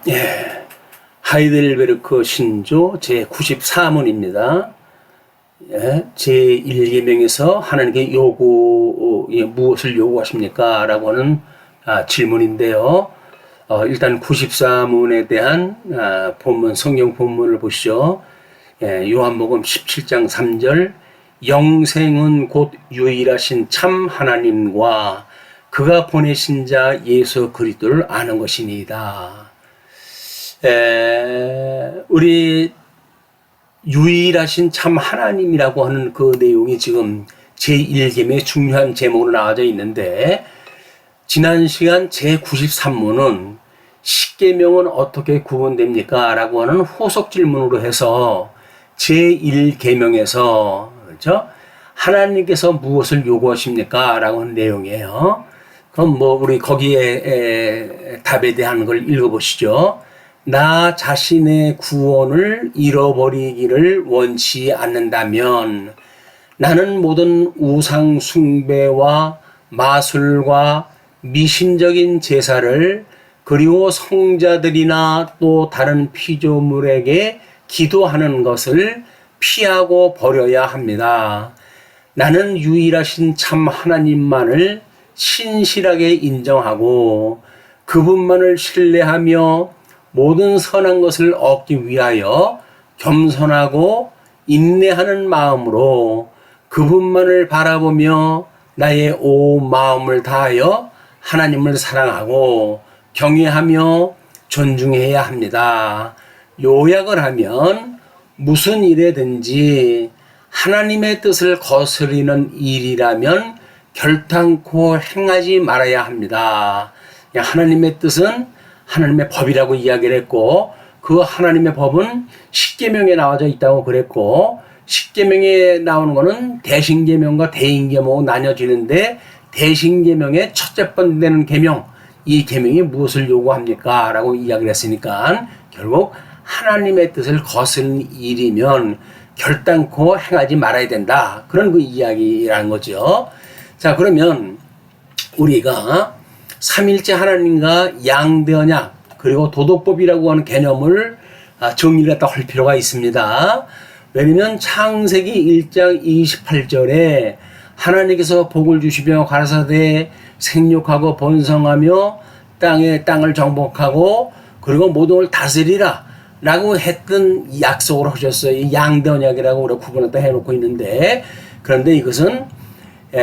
예, 하이델베르크 신조 제94문입니다. 예, 제1계명에서 하나님께 무엇을 요구하십니까? 라고 하는 질문인데요. 일단 94문에 대한 본문, 성경 본문을 보시죠. 예, 요한복음 17장 3절, 영생은 곧 유일하신 참 하나님과 그가 보내신 자 예수 그리스도를 아는 것이니이다. 우리 유일하신 참 하나님이라고 하는 그 내용이 지금 제1계명의 중요한 제목으로 나와져 있는데, 지난 시간 제93문은 십계명은 어떻게 구분됩니까? 라고 하는 후속 질문으로 해서 제1계명에서 그렇죠? 하나님께서 무엇을 요구하십니까? 라고 하는 내용이에요. 그럼 우리 거기에 답에 대한 걸 읽어보시죠. 나 자신의 구원을 잃어버리기를 원치 않는다면 나는 모든 우상 숭배와 마술과 미신적인 제사를 그리고 성자들이나 또 다른 피조물에게 기도하는 것을 피하고 버려야 합니다. 나는 유일하신 참 하나님만을 신실하게 인정하고 그분만을 신뢰하며 모든 선한 것을 얻기 위하여 겸손하고 인내하는 마음으로 그분만을 바라보며 나의 온 마음을 다하여 하나님을 사랑하고 경외하며 존중해야 합니다. 요약을 하면 무슨 일에든지 하나님의 뜻을 거스르는 일이라면 결단코 행하지 말아야 합니다. 하나님의 뜻은 하나님의 법이라고 이야기를 했고, 그 하나님의 법은 십계명에 나와져 있다고 그랬고, 십계명에 나오는 거는 대신계명과 대인계명으로 나뉘어지는데, 대신계명의 첫째 번 되는 계명, 이 계명이 무엇을 요구합니까? 라고 이야기를 했으니까 결국 하나님의 뜻을 거스르는 일이면 결단코 행하지 말아야 된다, 그런 그 이야기라는 거죠. 자, 그러면 우리가 삼일째 하나님과 양대 언약 그리고 도덕법이라고 하는 개념을 정리를 갖다 할 필요가 있습니다. 왜냐면 창세기 1장 28절에 하나님께서 복을 주시며 가라사대 생육하고 번성하며 땅을 정복하고 그리고 모든 걸 다스리라 라고 했던 약속을 하셨어요. 이 양대 언약이라고 우리가 구분했다 해놓고 있는데, 그런데 이것은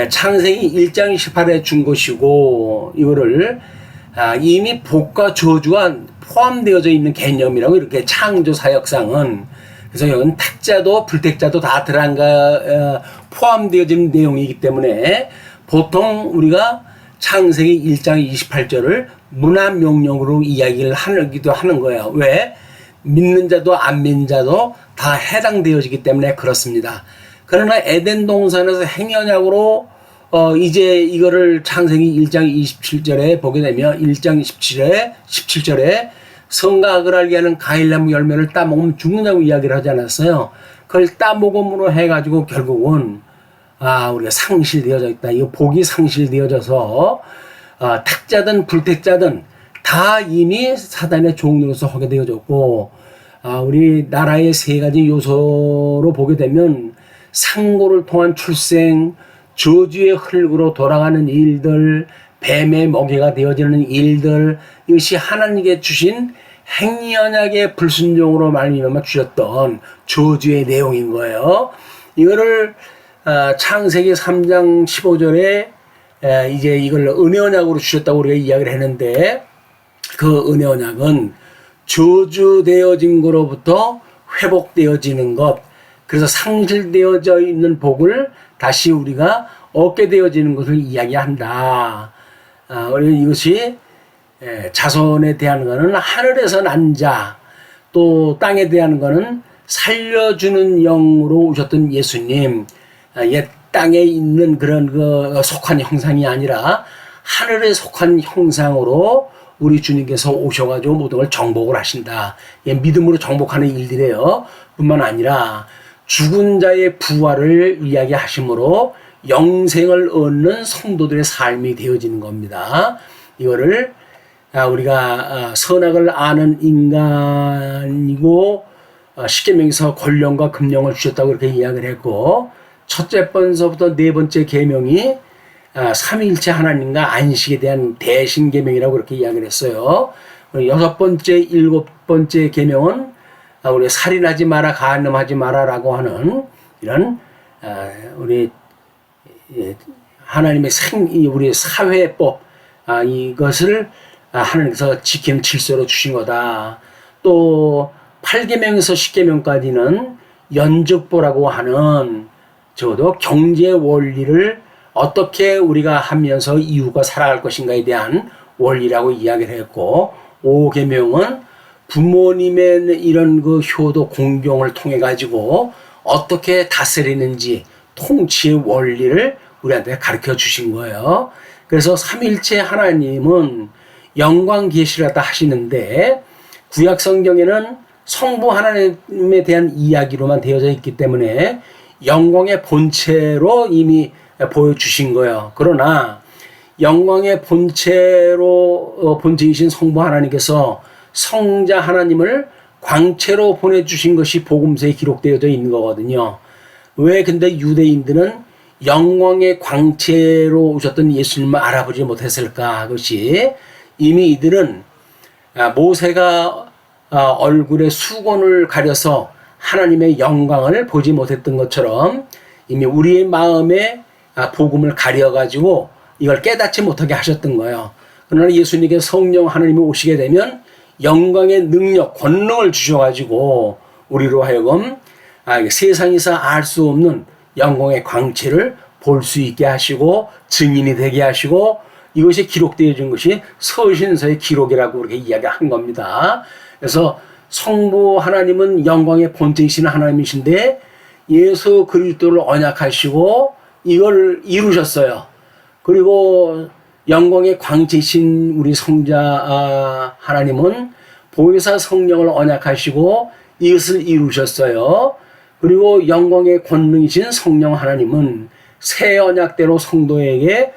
창세기 1장 18에 준 것이고, 이거를 이미 복과 저주가 포함되어져 있는 개념이라고, 이렇게 창조 사역상은. 그래서 이건 택자도 불택자도 다 포함되어지는 내용이기 때문에 보통 우리가 창세기 1장 28절을 문화명령으로 이야기를 하기도 하는 거예요. 왜? 믿는 자도 안 믿는 자도 다 해당되어지기 때문에 그렇습니다. 그러나 에덴 동산에서 행연약으로 이제 이거를 창세기 1장 27절에 보게 되면 1장 17절에 성과 악을 알게 하는 과일나무 열매를 따먹으면 죽는다고 이야기를 하지 않았어요. 그걸 따먹음으로 해가지고 결국은 우리가 상실되어져 있다. 이 복이 상실되어져서 택자든 불택자든 다 이미 사단의 종로로서 하게 되어졌고, 우리 나라의 세 가지 요소로 보게 되면 상고를 통한 출생, 저주의 흙으로 돌아가는 일들, 뱀의 먹이가 되어지는 일들, 이것이 하나님께 주신 행위언약의 불순종으로 말미암아 주셨던 저주의 내용인 거예요. 이거를 창세기 3장 15절에 이제 이걸 은혜언약으로 주셨다고 우리가 이야기를 했는데, 그 은혜언약은 저주되어진 것으로부터 회복되어지는 것, 그래서 상실되어져 있는 복을 다시 우리가 얻게 되어지는 것을 이야기한다. 우리 이것이 자손에 대한 것은 하늘에서 난 자, 또 땅에 대한 것은 살려주는 영으로 오셨던 예수님, 옛 땅에 있는 그런 속한 형상이 아니라 하늘에 속한 형상으로 우리 주님께서 오셔가지고 모든 걸 정복을 하신다. 믿음으로 정복하는 일들이에요. 뿐만 아니라 죽은 자의 부활을 이야기하심으로 영생을 얻는 성도들의 삶이 되어지는 겁니다. 이거를 우리가 선악을 아는 인간이고 십계명에서 권령과 금령을 주셨다고 그렇게 이야기를 했고, 첫째 번서부터 네 번째 계명이 삼위일체 하나님과 안식에 대한 대신 계명이라고 그렇게 이야기를 했어요. 여섯 번째, 일곱 번째 계명은 우리 살인하지 마라, 간음하지 마라라고 하는 이런 우리 하나님의 우리 사회법, 이것을 하나님께서 지키는 질서로 주신 거다. 또 8계명에서 10계명까지는 연적보라고 하는 적어도 경제 원리를 어떻게 우리가 하면서 이웃과 살아갈 것인가에 대한 원리라고 이야기를 했고, 5계명은 부모님의 이런 그 효도 공경을 통해 가지고 어떻게 다스리는지 통치의 원리를 우리한테 가르쳐 주신 거예요. 그래서 삼일체 하나님은 영광 계시를 갖다 하시는데, 구약 성경에는 성부 하나님에 대한 이야기로만 되어져 있기 때문에 영광의 본체로 이미 보여주신 거예요. 그러나 영광의 본체이신 성부 하나님께서 성자 하나님을 광채로 보내주신 것이 복음서에 기록되어져 있는 거거든요. 왜 근데 유대인들은 영광의 광채로 오셨던 예수님을 알아보지 못했을까? 그것이 이미 이들은 모세가 얼굴에 수건을 가려서 하나님의 영광을 보지 못했던 것처럼 이미 우리의 마음에 복음을 가려가지고 이걸 깨닫지 못하게 하셨던 거예요. 그러나 예수님께 성령 하나님이 오시게 되면 영광의 능력, 권능을 주셔가지고 우리로 하여금 세상에서 알 수 없는 영광의 광채를 볼 수 있게 하시고 증인이 되게 하시고, 이것이 기록되어진 것이 서신서의 기록이라고 그렇게 이야기한 겁니다. 그래서 성부 하나님은 영광의 본체이신 하나님이신데 예수 그리스도를 언약하시고 이걸 이루셨어요. 그리고 영광의 광채이신 우리 성자 하나님은 보혜사 성령을 언약하시고 이것을 이루셨어요. 그리고 영광의 권능이신 성령 하나님은 새 언약대로 성도에게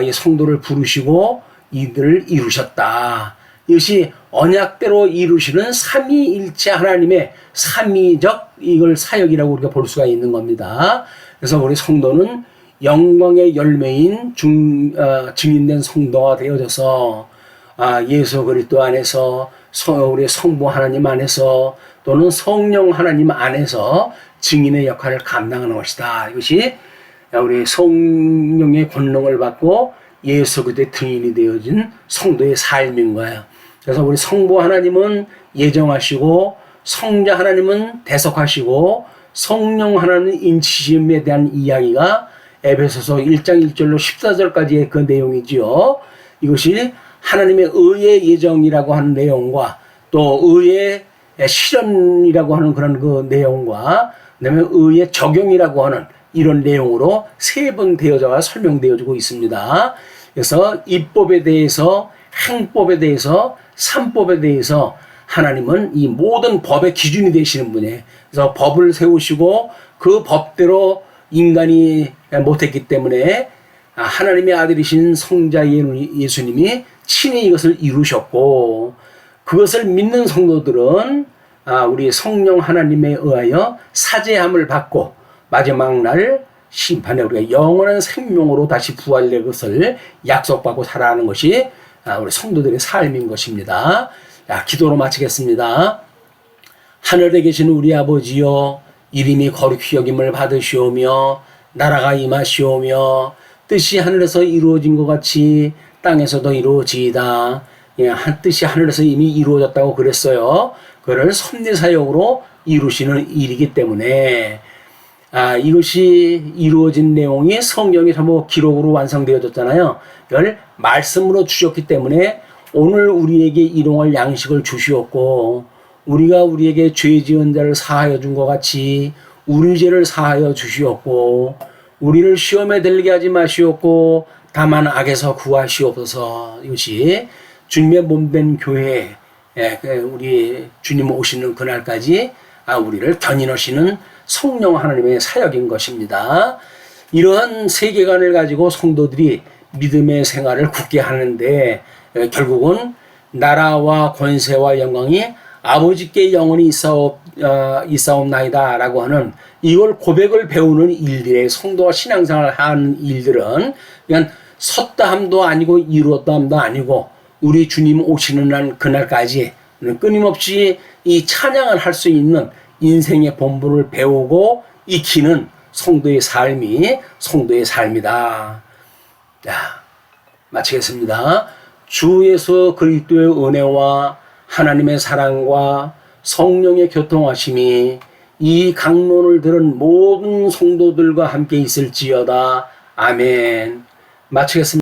이 성도를 부르시고 이들을 이루셨다. 이것이 언약대로 이루시는 삼위일체 하나님의 삼위적 이걸 사역이라고 우리가 볼 수가 있는 겁니다. 그래서 우리 성도는 영광의 열매인 증인된 성도가 되어져서 예수 그리스도 안에서 우리 성부 하나님 안에서 또는 성령 하나님 안에서 증인의 역할을 감당하는 것이다. 이것이 우리 성령의 권능을 받고 예수 그리스도의 증인이 되어진 성도의 삶인 거예요. 그래서 우리 성부 하나님은 예정하시고 성자 하나님은 대속하시고 성령 하나님은 인치심에 대한 이야기가 에베소서 1장 1절로 14절까지의 그 내용이지요. 이것이 하나님의 의의 예정이라고 하는 내용과 또 의의 실현이라고 하는 그런 그 내용과 그다음에 의의 적용이라고 하는 이런 내용으로 세 번 되어져가 설명되어지고 있습니다. 그래서 입법에 대해서, 행법에 대해서, 삼법에 대해서 하나님은 이 모든 법의 기준이 되시는 분이에요. 그래서 법을 세우시고 그 법대로 인간이 못했기 때문에 하나님의 아들이신 성자 예수님이 친히 이것을 이루셨고, 그것을 믿는 성도들은 우리 성령 하나님에 의하여 사죄함을 받고 마지막 날 심판에 우리가 영원한 생명으로 다시 부활될 것을 약속받고 살아가는 것이 우리 성도들의 삶인 것입니다. 기도로 마치겠습니다. 하늘에 계신 우리 아버지여, 이름이 거룩히 여김을 받으시오며 나라가 임하시오며 뜻이 하늘에서 이루어진 것 같이 땅에서도 이루어지이다. 뜻이 하늘에서 이미 이루어졌다고 그랬어요. 그를 섭리사역으로 이루시는 일이기 때문에 이것이 이루어진 내용이 성경에 전부 기록으로 완성되어졌잖아요. 이걸 말씀으로 주셨기 때문에 오늘 우리에게 일용할 양식을 주시었고, 우리가 우리에게 죄 지은 자를 사하여 준 것 같이 우리 죄를 사하여 주시었고, 우리를 시험에 들게 하지 마시었고 다만 악에서 구하시옵소서. 이것이 주님의 몸된 교회, 우리 주님 오시는 그날까지 우리를 견인하시는 성령 하나님의 사역인 것입니다. 이러한 세계관을 가지고 성도들이 믿음의 생활을 굳게 하는데 결국은 나라와 권세와 영광이 아버지께 영원히 있사옵나이다 라고 하는 이걸 고백을 배우는 일들의 성도와 신앙생활을 하는 일들은 그냥 섰다함도 아니고 이루었다함도 아니고 우리 주님 오시는 날 그날까지 끊임없이 이 찬양을 할 수 있는 인생의 본분을 배우고 익히는 성도의 삶이 성도의 삶이다. 자, 마치겠습니다. 주 예수 그리스도의 은혜와 하나님의 사랑과 성령의 교통하심이 이 강론을 들은 모든 성도들과 함께 있을지어다. 아멘. 마치겠습니다.